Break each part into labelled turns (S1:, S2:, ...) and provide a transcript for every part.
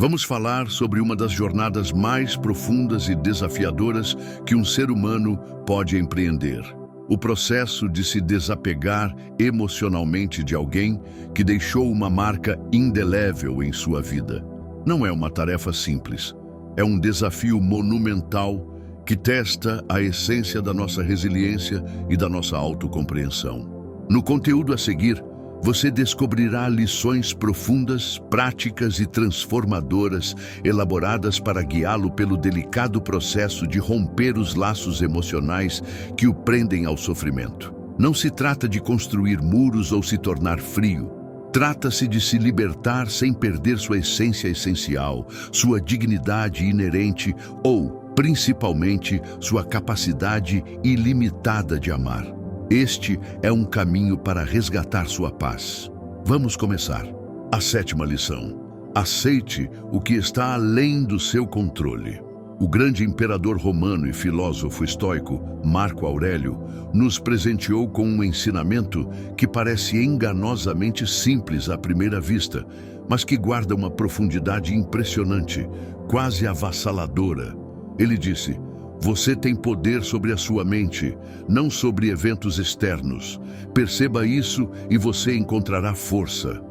S1: Vamos falar sobre uma das jornadas mais profundas e desafiadoras que um ser humano pode empreender. O processo de se desapegar emocionalmente de alguém que deixou uma marca indelével em sua vida. Não é uma tarefa simples. É um desafio monumental que testa a essência da nossa resiliência e da nossa autocompreensão. No conteúdo a seguir, você descobrirá lições profundas, práticas e transformadoras elaboradas para guiá-lo pelo delicado processo de romper os laços emocionais que o prendem ao sofrimento. Não se trata de construir muros ou se tornar frio. Trata-se de se libertar sem perder sua essência essencial, sua dignidade inerente ou, principalmente, sua capacidade ilimitada de amar. Este é um caminho para resgatar sua paz. Vamos começar. A 7ª lição. Aceite o que está além do seu controle. O grande imperador romano e filósofo estoico, Marco Aurélio, nos presenteou com um ensinamento que parece enganosamente simples à primeira vista, mas que guarda uma profundidade impressionante, quase avassaladora. Ele disse: "Você tem poder sobre a sua mente, não sobre eventos externos. Perceba isso e você encontrará força."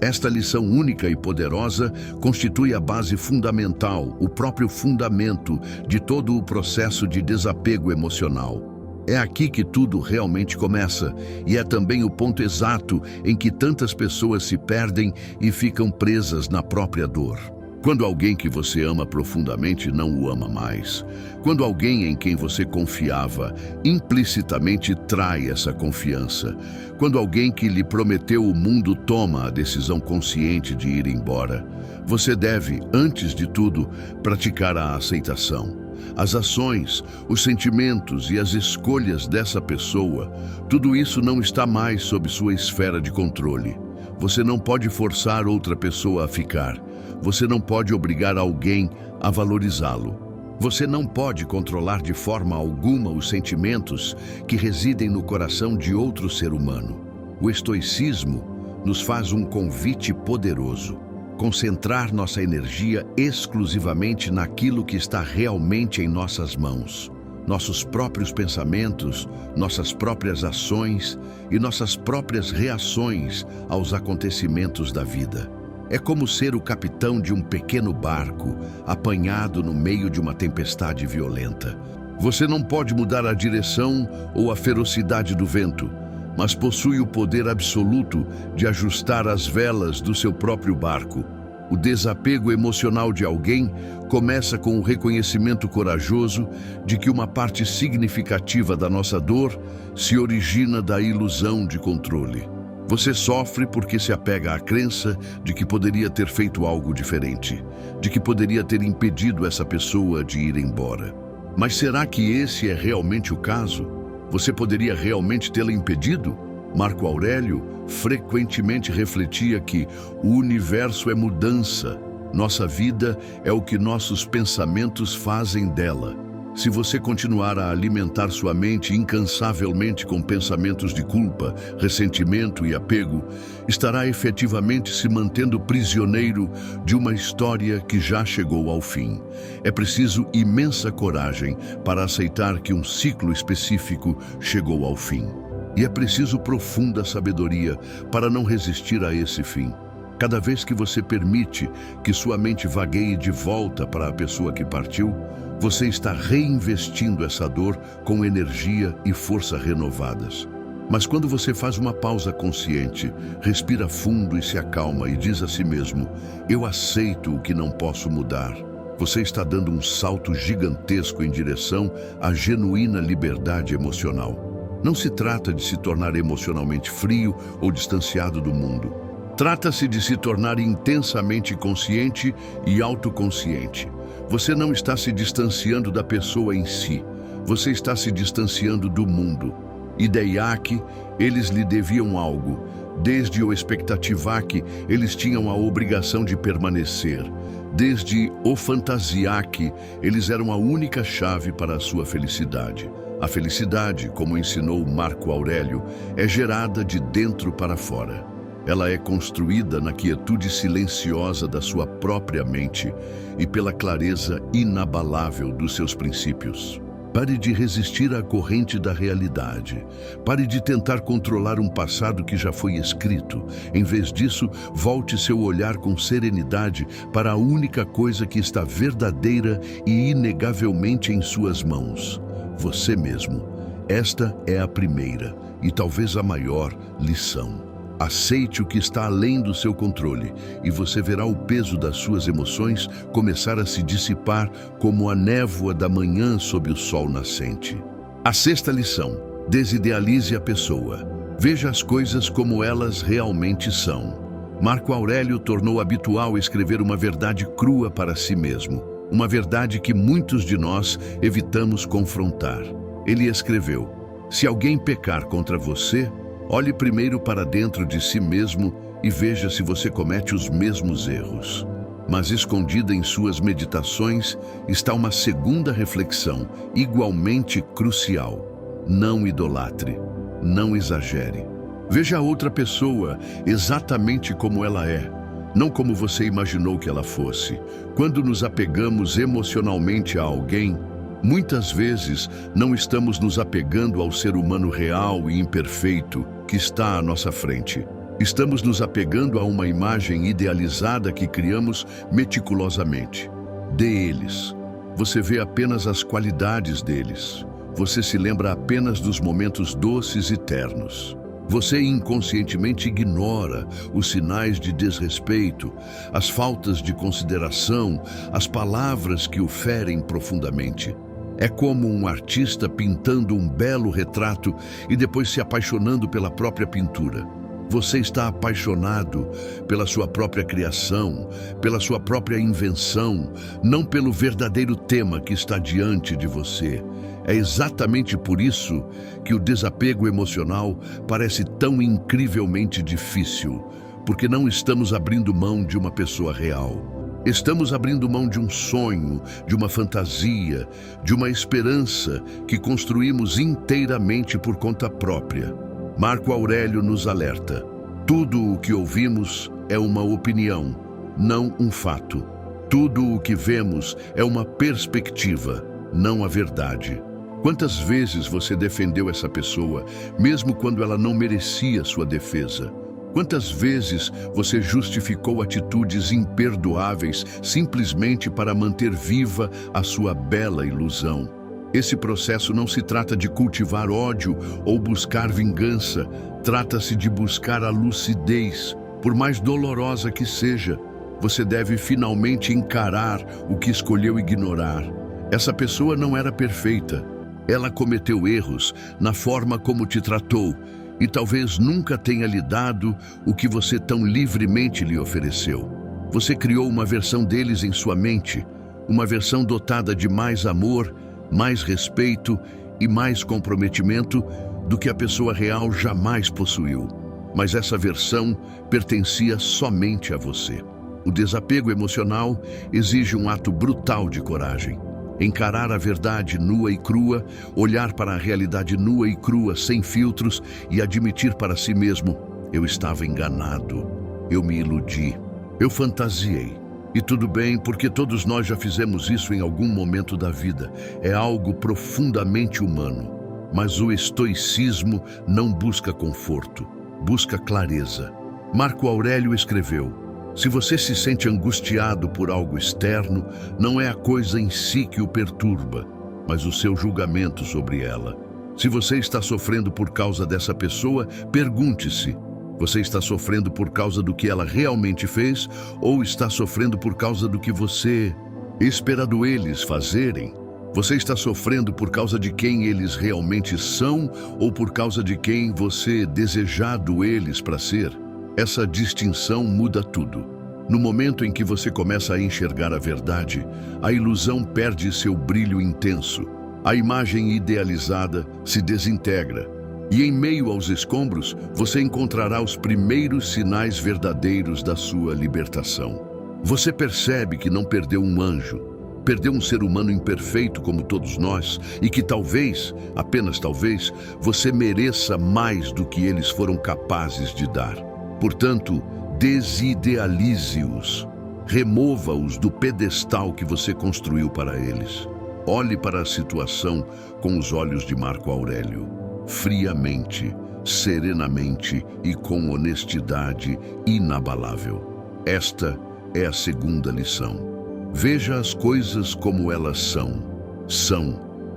S1: Esta lição única e poderosa constitui a base fundamental, o próprio fundamento de todo o processo de desapego emocional. É aqui que tudo realmente começa, e é também o ponto exato em que tantas pessoas se perdem e ficam presas na própria dor. Quando alguém que você ama profundamente não o ama mais. Quando alguém em quem você confiava implicitamente trai essa confiança. Quando alguém que lhe prometeu o mundo toma a decisão consciente de ir embora. Você deve, antes de tudo, praticar a aceitação. As ações, os sentimentos e as escolhas dessa pessoa, tudo isso não está mais sob sua esfera de controle. Você não pode forçar outra pessoa a ficar. Você não pode obrigar alguém a valorizá-lo. Você não pode controlar de forma alguma os sentimentos que residem no coração de outro ser humano. O estoicismo nos faz um convite poderoso: concentrar nossa energia exclusivamente naquilo que está realmente em nossas mãos. Nossos próprios pensamentos, nossas próprias ações e nossas próprias reações aos acontecimentos da vida. É como ser o capitão de um pequeno barco, apanhado no meio de uma tempestade violenta. Você não pode mudar a direção ou a ferocidade do vento, mas possui o poder absoluto de ajustar as velas do seu próprio barco. O desapego emocional de alguém começa com o reconhecimento corajoso de que uma parte significativa da nossa dor se origina da ilusão de controle. Você sofre porque se apega à crença de que poderia ter feito algo diferente, de que poderia ter impedido essa pessoa de ir embora. Mas será que esse é realmente o caso? Você poderia realmente tê-la impedido? Marco Aurélio frequentemente refletia que o universo é mudança. Nossa vida é o que nossos pensamentos fazem dela. Se você continuar a alimentar sua mente incansavelmente com pensamentos de culpa, ressentimento e apego, estará efetivamente se mantendo prisioneiro de uma história que já chegou ao fim. É preciso imensa coragem para aceitar que um ciclo específico chegou ao fim. E é preciso profunda sabedoria para não resistir a esse fim. Cada vez que você permite que sua mente vagueie de volta para a pessoa que partiu, você está reinvestindo essa dor com energia e força renovadas. Mas quando você faz uma pausa consciente, respira fundo e se acalma e diz a si mesmo: "Eu aceito o que não posso mudar", você está dando um salto gigantesco em direção à genuína liberdade emocional. Não se trata de se tornar emocionalmente frio ou distanciado do mundo. Trata-se de se tornar intensamente consciente e autoconsciente. Você não está se distanciando da pessoa em si. Você está se distanciando do mundo. Ideiaque, eles lhe deviam algo. Desde o expectativaque, eles tinham a obrigação de permanecer. Desde o fantasiaque, eles eram a única chave para a sua felicidade. A felicidade, como ensinou Marco Aurélio, é gerada de dentro para fora. Ela é construída na quietude silenciosa da sua própria mente e pela clareza inabalável dos seus princípios. Pare de resistir à corrente da realidade. Pare de tentar controlar um passado que já foi escrito. Em vez disso, volte seu olhar com serenidade para a única coisa que está verdadeira e inegavelmente em suas mãos: você mesmo. Esta é a primeira e talvez a maior lição. Aceite o que está além do seu controle e você verá o peso das suas emoções começar a se dissipar como a névoa da manhã sob o sol nascente. A sexta lição: desidealize a pessoa. Veja as coisas como elas realmente são. Marco Aurélio tornou habitual escrever uma verdade crua para si mesmo, uma verdade que muitos de nós evitamos confrontar. Ele escreveu: se alguém pecar contra você, olhe primeiro para dentro de si mesmo e veja se você comete os mesmos erros. Mas escondida em suas meditações está uma segunda reflexão, igualmente crucial. Não idolatre, não exagere. Veja a outra pessoa exatamente como ela é, não como você imaginou que ela fosse. Quando nos apegamos emocionalmente a alguém, muitas vezes não estamos nos apegando ao ser humano real e imperfeito que está à nossa frente. Estamos nos apegando a uma imagem idealizada que criamos meticulosamente. Deles. Você vê apenas as qualidades deles. Você se lembra apenas dos momentos doces e ternos. Você inconscientemente ignora os sinais de desrespeito, as faltas de consideração, as palavras que o ferem profundamente. É como um artista pintando um belo retrato e depois se apaixonando pela própria pintura. Você está apaixonado pela sua própria criação, pela sua própria invenção, não pelo verdadeiro tema que está diante de você. É exatamente por isso que o desapego emocional parece tão incrivelmente difícil, porque não estamos abrindo mão de uma pessoa real. Estamos abrindo mão de um sonho, de uma fantasia, de uma esperança que construímos inteiramente por conta própria. Marco Aurélio nos alerta: tudo o que ouvimos é uma opinião, não um fato. Tudo o que vemos é uma perspectiva, não a verdade. Quantas vezes você defendeu essa pessoa, mesmo quando ela não merecia sua defesa? Quantas vezes você justificou atitudes imperdoáveis simplesmente para manter viva a sua bela ilusão? Esse processo não se trata de cultivar ódio ou buscar vingança. Trata-se de buscar a lucidez. Por mais dolorosa que seja, você deve finalmente encarar o que escolheu ignorar. Essa pessoa não era perfeita. Ela cometeu erros na forma como te tratou e talvez nunca tenha lhe dado o que você tão livremente lhe ofereceu. Você criou uma versão deles em sua mente, uma versão dotada de mais amor, mais respeito e mais comprometimento do que a pessoa real jamais possuiu. Mas essa versão pertencia somente a você. O desapego emocional exige um ato brutal de coragem. Encarar a verdade nua e crua, olhar para a realidade nua e crua, sem filtros, e admitir para si mesmo: eu estava enganado, eu me iludi, eu fantasiei. E tudo bem, porque todos nós já fizemos isso em algum momento da vida. É algo profundamente humano. Mas o estoicismo não busca conforto, busca clareza. Marco Aurélio escreveu: se você se sente angustiado por algo externo, não é a coisa em si que o perturba, mas o seu julgamento sobre ela. Se você está sofrendo por causa dessa pessoa, pergunte-se: você está sofrendo por causa do que ela realmente fez ou está sofrendo por causa do que você esperado eles fazerem? Você está sofrendo por causa de quem eles realmente são ou por causa de quem você desejado eles para ser? Essa distinção muda tudo. No momento em que você começa a enxergar a verdade, a ilusão perde seu brilho intenso. A imagem idealizada se desintegra. E em meio aos escombros, você encontrará os primeiros sinais verdadeiros da sua libertação. Você percebe que não perdeu um anjo, perdeu um ser humano imperfeito como todos nós e que talvez, apenas talvez, você mereça mais do que eles foram capazes de dar. Portanto, desidealize-os. Remova-os do pedestal que você construiu para eles. Olhe para a situação com os olhos de Marco Aurélio, friamente, serenamente e com honestidade inabalável. Esta é a segunda lição. Veja as coisas como elas são.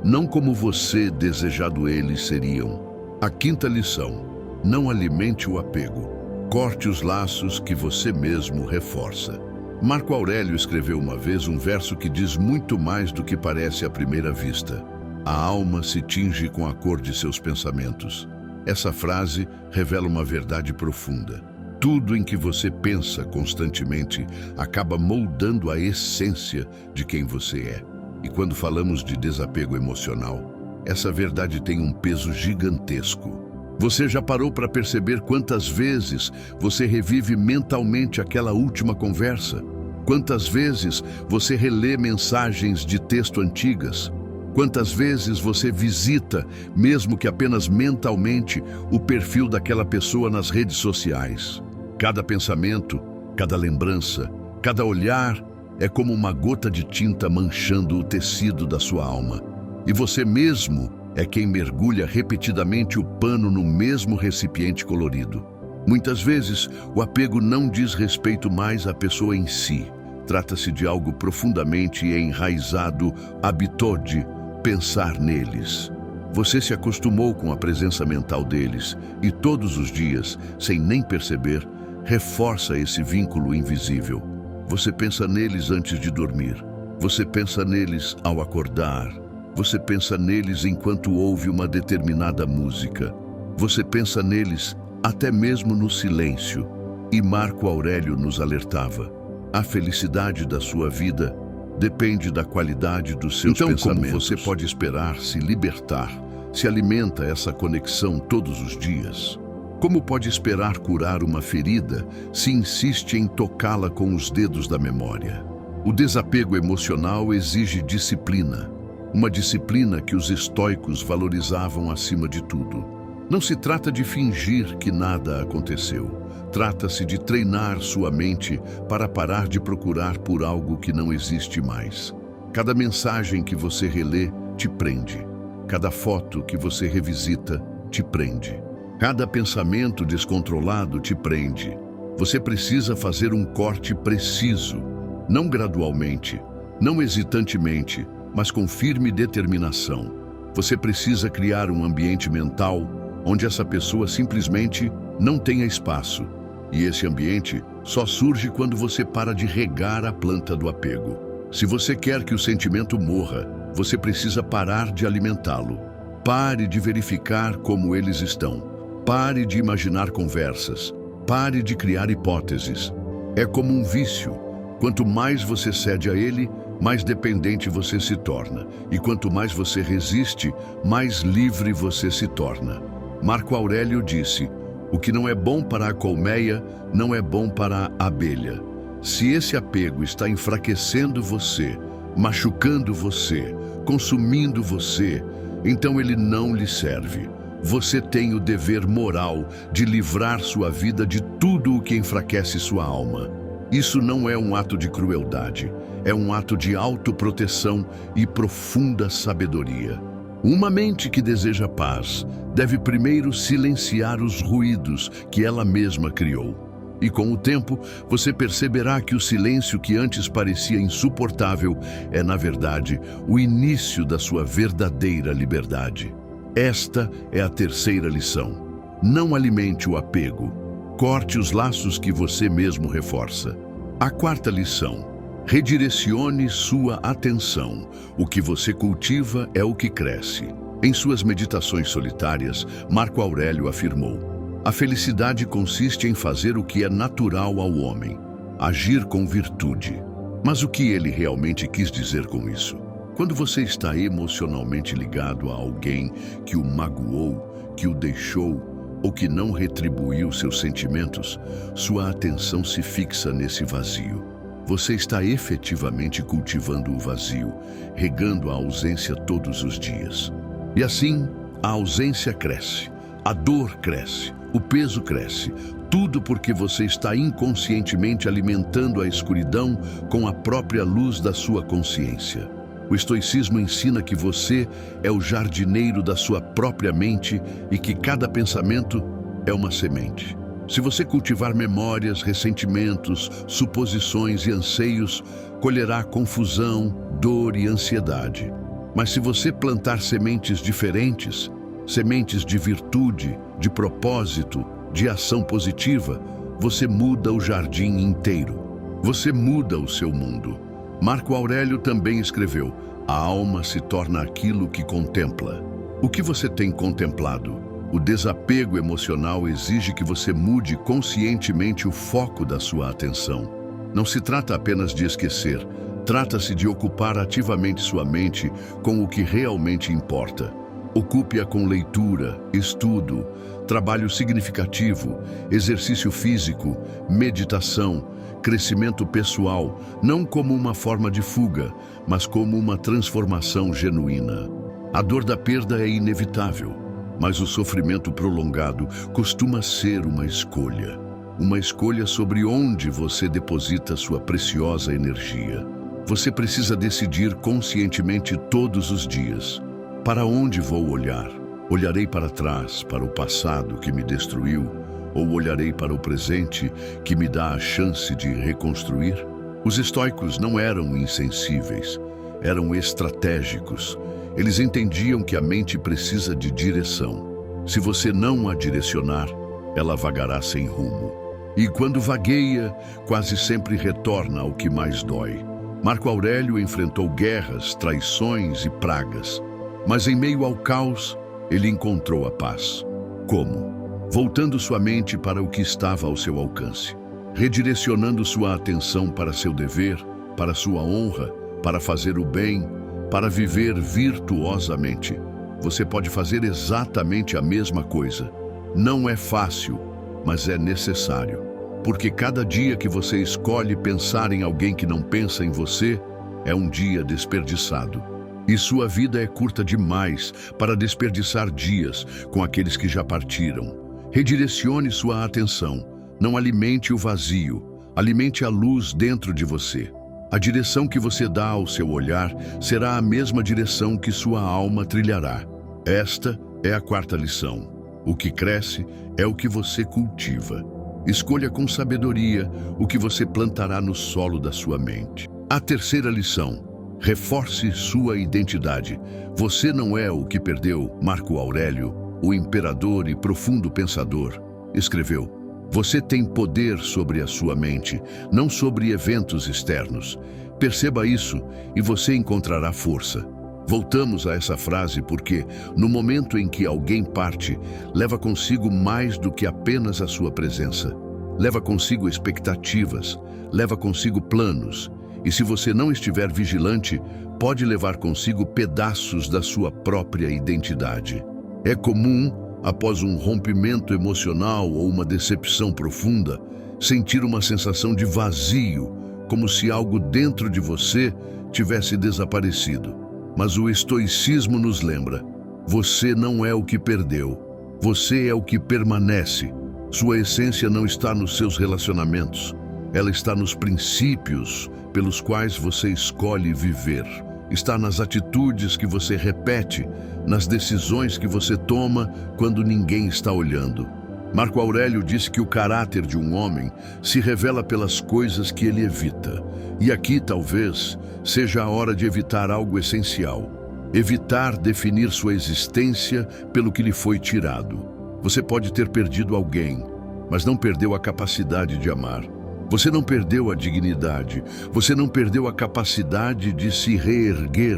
S1: Não como você desejado eles seriam. A quinta lição: não alimente o apego. Corte os laços que você mesmo reforça. Marco Aurélio escreveu uma vez um verso que diz muito mais do que parece à primeira vista. A alma se tinge com a cor de seus pensamentos. Essa frase revela uma verdade profunda. Tudo em que você pensa constantemente acaba moldando a essência de quem você é. E quando falamos de desapego emocional, essa verdade tem um peso gigantesco. Você já parou para perceber quantas vezes você revive mentalmente aquela última conversa? Quantas vezes você relê mensagens de texto antigas? Quantas vezes você visita, mesmo que apenas mentalmente, o perfil daquela pessoa nas redes sociais? Cada pensamento, cada lembrança, cada olhar é como uma gota de tinta manchando o tecido da sua alma. E você mesmo é quem mergulha repetidamente o pano no mesmo recipiente colorido. Muitas vezes, o apego não diz respeito mais à pessoa em si. Trata-se de algo profundamente enraizado, hábito de pensar neles. Você se acostumou com a presença mental deles e todos os dias, sem nem perceber, reforça esse vínculo invisível. Você pensa neles antes de dormir. Você pensa neles ao acordar. Você pensa neles enquanto ouve uma determinada música. Você pensa neles até mesmo no silêncio. E Marco Aurélio nos alertava: a felicidade da sua vida depende da qualidade dos seus pensamentos. Como você pode esperar se libertar, se alimenta essa conexão todos os dias? Como pode esperar curar uma ferida se insiste em tocá-la com os dedos da memória? O desapego emocional exige disciplina. Uma disciplina que os estoicos valorizavam acima de tudo. Não se trata de fingir que nada aconteceu. Trata-se de treinar sua mente para parar de procurar por algo que não existe mais. Cada mensagem que você relê te prende. Cada foto que você revisita te prende. Cada pensamento descontrolado te prende. Você precisa fazer um corte preciso, não gradualmente, não hesitantemente, mas com firme determinação. Você precisa criar um ambiente mental onde essa pessoa simplesmente não tenha espaço. E esse ambiente só surge quando você para de regar a planta do apego. Se você quer que o sentimento morra, você precisa parar de alimentá-lo. Pare de verificar como eles estão. Pare de imaginar conversas. Pare de criar hipóteses. É como um vício. Quanto mais você cede a ele, mais dependente você se torna. E quanto mais você resiste, mais livre você se torna. Marco Aurélio disse: o que não é bom para a colmeia, não é bom para a abelha. Se esse apego está enfraquecendo você, machucando você, consumindo você, então ele não lhe serve. Você tem o dever moral de livrar sua vida de tudo o que enfraquece sua alma. Isso não é um ato de crueldade, é um ato de autoproteção e profunda sabedoria. Uma mente que deseja paz deve primeiro silenciar os ruídos que ela mesma criou. E com o tempo, você perceberá que o silêncio que antes parecia insuportável é, na verdade, o início da sua verdadeira liberdade. Esta é a terceira lição. Não alimente o apego. Corte os laços que você mesmo reforça. A quarta lição: redirecione sua atenção. O que você cultiva é o que cresce. Em suas meditações solitárias, Marco Aurélio afirmou: a felicidade consiste em fazer o que é natural ao homem, agir com virtude. Mas o que ele realmente quis dizer com isso? Quando você está emocionalmente ligado a alguém que o magoou, que o deixou, ou que não retribuiu seus sentimentos, sua atenção se fixa nesse vazio. Você está efetivamente cultivando o vazio, regando a ausência todos os dias. E assim, a ausência cresce, a dor cresce, o peso cresce, Tudo porque você está inconscientemente alimentando a escuridão com a própria luz da sua consciência. O estoicismo ensina que você é o jardineiro da sua própria mente e que cada pensamento é uma semente. Se você cultivar memórias, ressentimentos, suposições e anseios, colherá confusão, dor e ansiedade. Mas se você plantar sementes diferentes, sementes de virtude, de propósito, de ação positiva, você muda o jardim inteiro. Você muda o seu mundo. Marco Aurélio também escreveu: a alma se torna aquilo que contempla. O que você tem contemplado? O desapego emocional exige que você mude conscientemente o foco da sua atenção. Não se trata apenas de esquecer, trata-se de ocupar ativamente sua mente com o que realmente importa. Ocupe-a com leitura, estudo, trabalho significativo, exercício físico, meditação, crescimento pessoal, não como uma forma de fuga, mas como uma transformação genuína. A dor da perda é inevitável, mas o sofrimento prolongado costuma ser uma escolha sobre onde você deposita sua preciosa energia. Você precisa decidir conscientemente todos os dias: para onde vou olhar? Olharei para trás, para o passado que me destruiu, ou olharei para o presente que me dá a chance de reconstruir? Os estoicos não eram insensíveis, eram estratégicos. Eles entendiam que a mente precisa de direção. Se você não a direcionar, ela vagará sem rumo. E quando vagueia, quase sempre retorna ao que mais dói. Marco Aurélio enfrentou guerras, traições e pragas. Mas em meio ao caos, ele encontrou a paz. Como? Voltando sua mente para o que estava ao seu alcance, redirecionando sua atenção para seu dever, para sua honra, para fazer o bem, para viver virtuosamente. Você pode fazer exatamente a mesma coisa. Não é fácil, mas é necessário. Porque cada dia que você escolhe pensar em alguém que não pensa em você, é um dia desperdiçado. E sua vida é curta demais para desperdiçar dias com aqueles que já partiram. Redirecione sua atenção. Não alimente o vazio. Alimente a luz dentro de você. A direção que você dá ao seu olhar será a mesma direção que sua alma trilhará. Esta é a quarta lição. O que cresce é o que você cultiva. Escolha com sabedoria o que você plantará no solo da sua mente. A terceira lição. Reforce sua identidade. Você não é o que perdeu. Marco Aurélio, o imperador e profundo pensador, escreveu: você tem poder sobre a sua mente, não sobre eventos externos. Perceba isso e você encontrará força. Voltamos a essa frase porque, no momento em que alguém parte, leva consigo mais do que apenas a sua presença. Leva consigo expectativas, leva consigo planos. E se você não estiver vigilante, pode levar consigo pedaços da sua própria identidade. É comum, após um rompimento emocional ou uma decepção profunda, sentir uma sensação de vazio, como se algo dentro de você tivesse desaparecido. Mas o estoicismo nos lembra: você não é o que perdeu, você é o que permanece. Sua essência não está nos seus relacionamentos, ela está nos princípios pelos quais você escolhe viver. Está nas atitudes que você repete, nas decisões que você toma quando ninguém está olhando. Marco Aurélio disse que o caráter de um homem se revela pelas coisas que ele evita. E aqui, talvez, seja a hora de evitar algo essencial. Evitar definir sua existência pelo que lhe foi tirado. Você pode ter perdido alguém, mas não perdeu a capacidade de amar. Você não perdeu a dignidade, você não perdeu a capacidade de se reerguer.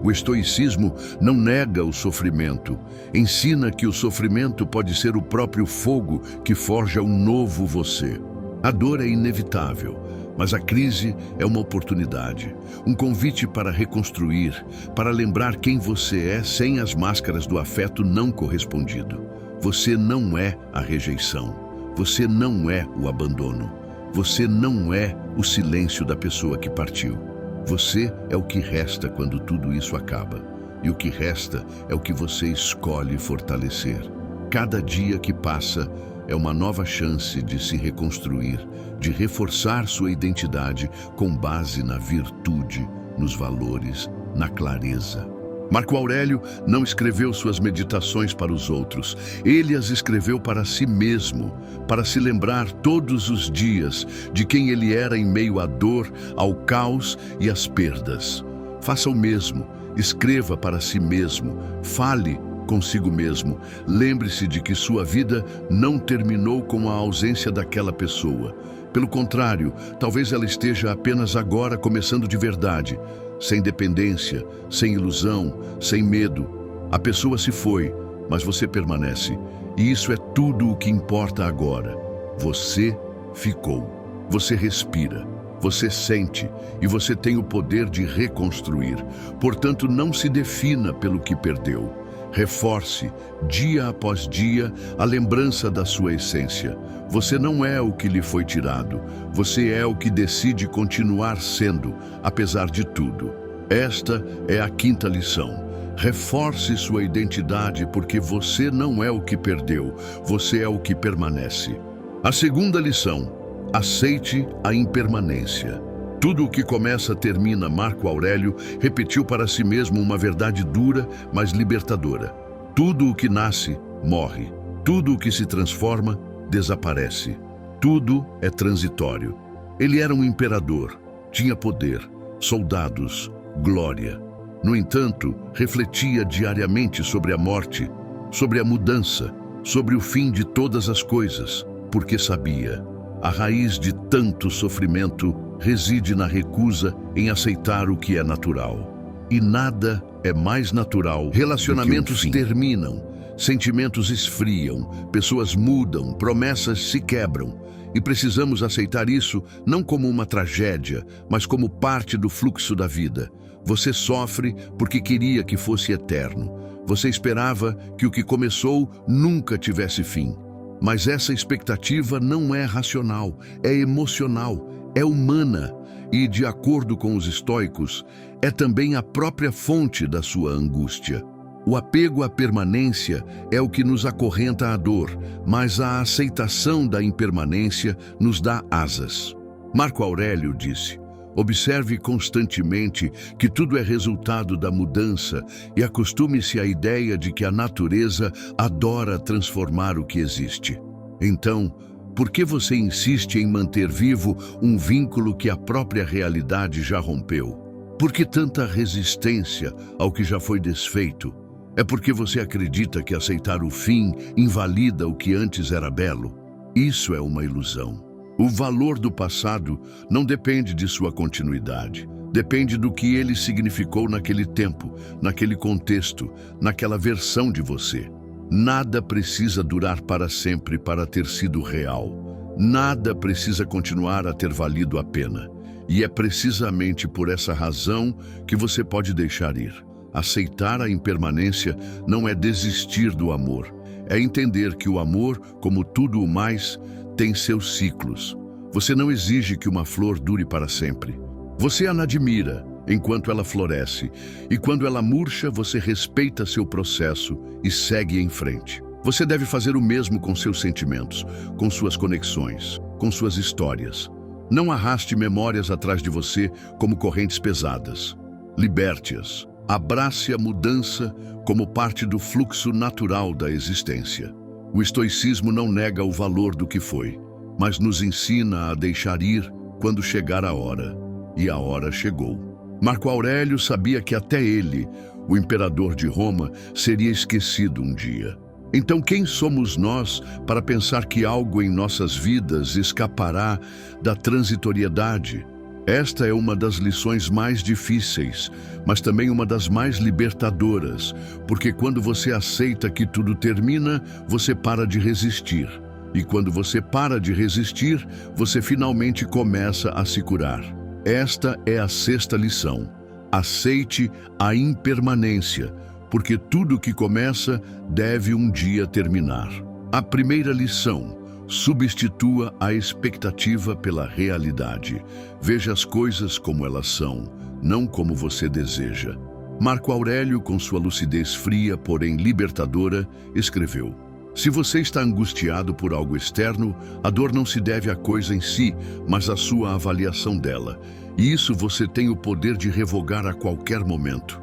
S1: O estoicismo não nega o sofrimento, ensina que o sofrimento pode ser o próprio fogo que forja um novo você. A dor é inevitável, mas a crise é uma oportunidade, um convite para reconstruir, para lembrar quem você é sem as máscaras do afeto não correspondido. Você não é a rejeição, você não é o abandono. Você não é o silêncio da pessoa que partiu. Você é o que resta quando tudo isso acaba. E o que resta é o que você escolhe fortalecer. Cada dia que passa, é uma nova chance de se reconstruir, de reforçar sua identidade com base na virtude, nos valores, na clareza. Marco Aurélio não escreveu suas meditações para os outros. Ele as escreveu para si mesmo, para se lembrar todos os dias de quem ele era em meio à dor, ao caos e às perdas. Faça o mesmo, escreva para si mesmo, fale consigo mesmo. Lembre-se de que sua vida não terminou com a ausência daquela pessoa. Pelo contrário, talvez ela esteja apenas agora começando de verdade, sem dependência, sem ilusão, sem medo. A pessoa se foi, mas você permanece. E isso é tudo o que importa agora. Você ficou. Você respira. Você sente e você tem o poder de reconstruir. Portanto, não se defina pelo que perdeu. Reforce, dia após dia, a lembrança da sua essência. Você não é o que lhe foi tirado. Você é o que decide continuar sendo, apesar de tudo. Esta é a quinta lição. Reforce sua identidade porque você não é o que perdeu. Você é o que permanece. A segunda lição. Aceite a impermanência. Tudo o que começa termina. Marco Aurélio repetiu para si mesmo uma verdade dura, mas libertadora. Tudo o que nasce, morre. Tudo o que se transforma, desaparece. Tudo é transitório. Ele era um imperador, tinha poder, soldados, glória. No entanto, refletia diariamente sobre a morte, sobre a mudança, sobre o fim de todas as coisas, porque sabia. A raiz de tanto sofrimento reside na recusa em aceitar o que é natural. E nada é mais natural. Relacionamentos terminam, sentimentos esfriam, pessoas mudam, promessas se quebram. E precisamos aceitar isso não como uma tragédia, mas como parte do fluxo da vida. Você sofre porque queria que fosse eterno. Você esperava que o que começou nunca tivesse fim. Mas essa expectativa não é racional, é emocional, é humana e, de acordo com os estoicos, é também a própria fonte da sua angústia. O apego à permanência é o que nos acorrenta à dor, mas a aceitação da impermanência nos dá asas. Marco Aurélio disse: observe constantemente que tudo é resultado da mudança e acostume-se à ideia de que a natureza adora transformar o que existe. Então, por que você insiste em manter vivo um vínculo que a própria realidade já rompeu? Por que tanta resistência ao que já foi desfeito? É porque você acredita que aceitar o fim invalida o que antes era belo? Isso é uma ilusão. O valor do passado não depende de sua continuidade. Depende do que ele significou naquele tempo, naquele contexto, naquela versão de você. Nada precisa durar para sempre para ter sido real. Nada precisa continuar a ter valido a pena. E é precisamente por essa razão que você pode deixar ir. Aceitar a impermanência não é desistir do amor. É entender que o amor, como tudo o mais, tem seus ciclos. Você não exige que uma flor dure para sempre. Você a admira enquanto ela floresce, e quando ela murcha, você respeita seu processo e segue em frente. Você deve fazer o mesmo com seus sentimentos, com suas conexões, com suas histórias. Não arraste memórias atrás de você como correntes pesadas. Liberte-as. Abrace a mudança como parte do fluxo natural da existência. O estoicismo não nega o valor do que foi, mas nos ensina a deixar ir quando chegar a hora. E a hora chegou. Marco Aurélio sabia que até ele, o imperador de Roma, seria esquecido um dia. Então quem somos nós para pensar que algo em nossas vidas escapará da transitoriedade? Esta é uma das lições mais difíceis, mas também uma das mais libertadoras, porque quando você aceita que tudo termina, você para de resistir. E quando você para de resistir, você finalmente começa a se curar. Esta é a sexta lição. Aceite a impermanência, porque tudo que começa deve um dia terminar. A primeira lição: substitua a expectativa pela realidade. Veja as coisas como elas são, não como você deseja. Marco Aurélio, com sua lucidez fria, porém libertadora, escreveu: Se você está angustiado por algo externo, a dor não se deve à coisa em si, mas à sua avaliação dela. E isso você tem o poder de revogar a qualquer momento.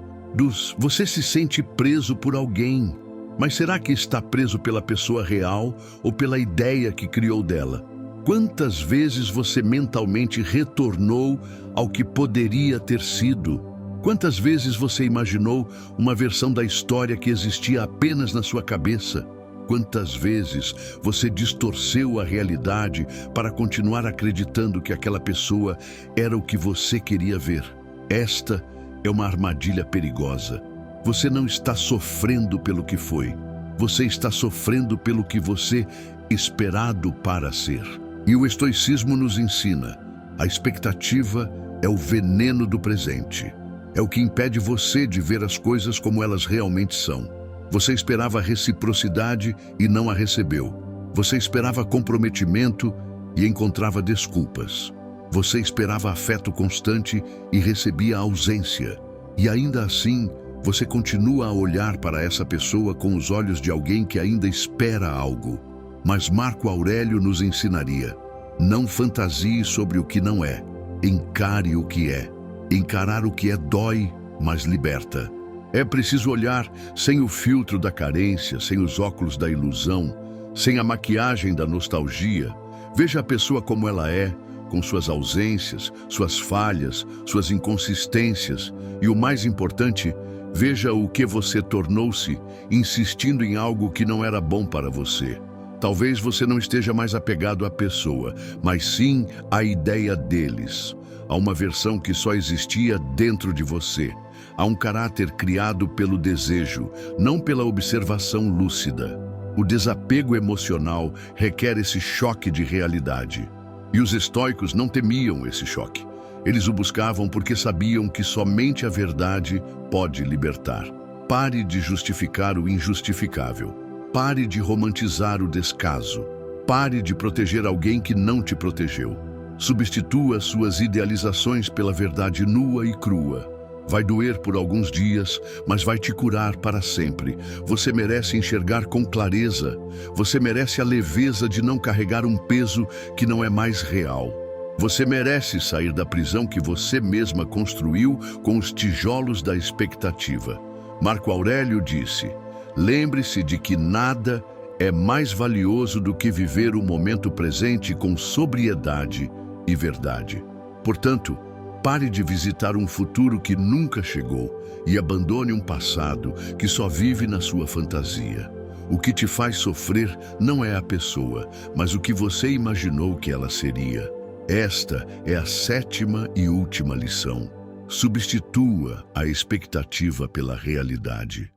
S1: Você se sente preso por alguém. Mas será que está preso pela pessoa real ou pela ideia que criou dela? Quantas vezes você mentalmente retornou ao que poderia ter sido? Quantas vezes você imaginou uma versão da história que existia apenas na sua cabeça? Quantas vezes você distorceu a realidade para continuar acreditando que aquela pessoa era o que você queria ver? Esta é uma armadilha perigosa. Você não está sofrendo pelo que foi. Você está sofrendo pelo que você esperado para ser. E o estoicismo nos ensina: a expectativa é o veneno do presente. É o que impede você de ver as coisas como elas realmente são. Você esperava reciprocidade e não a recebeu. Você esperava comprometimento e encontrava desculpas. Você esperava afeto constante e recebia ausência. E ainda assim, você continua a olhar para essa pessoa com os olhos de alguém que ainda espera algo. Mas Marco Aurélio nos ensinaria: não fantasie sobre o que não é, encare o que é. Encarar o que é dói, mas liberta. É preciso olhar sem o filtro da carência, sem os óculos da ilusão, sem a maquiagem da nostalgia. Veja a pessoa como ela é, com suas ausências, suas falhas, suas inconsistências e, o mais importante, veja o que você tornou-se, insistindo em algo que não era bom para você. Talvez você não esteja mais apegado à pessoa, mas sim à ideia deles. Há uma versão que só existia dentro de você. Há um caráter criado pelo desejo, não pela observação lúcida. O desapego emocional requer esse choque de realidade. E os estoicos não temiam esse choque. Eles o buscavam porque sabiam que somente a verdade pode libertar. Pare de justificar o injustificável. Pare de romantizar o descaso. Pare de proteger alguém que não te protegeu. Substitua suas idealizações pela verdade nua e crua. Vai doer por alguns dias, mas vai te curar para sempre. Você merece enxergar com clareza. Você merece a leveza de não carregar um peso que não é mais real. Você merece sair da prisão que você mesma construiu com os tijolos da expectativa. Marco Aurélio disse: lembre-se de que nada é mais valioso do que viver o momento presente com sobriedade e verdade. Portanto, pare de visitar um futuro que nunca chegou e abandone um passado que só vive na sua fantasia. O que te faz sofrer não é a pessoa, mas o que você imaginou que ela seria. Esta é a 7ª e última lição. Substitua a expectativa pela realidade.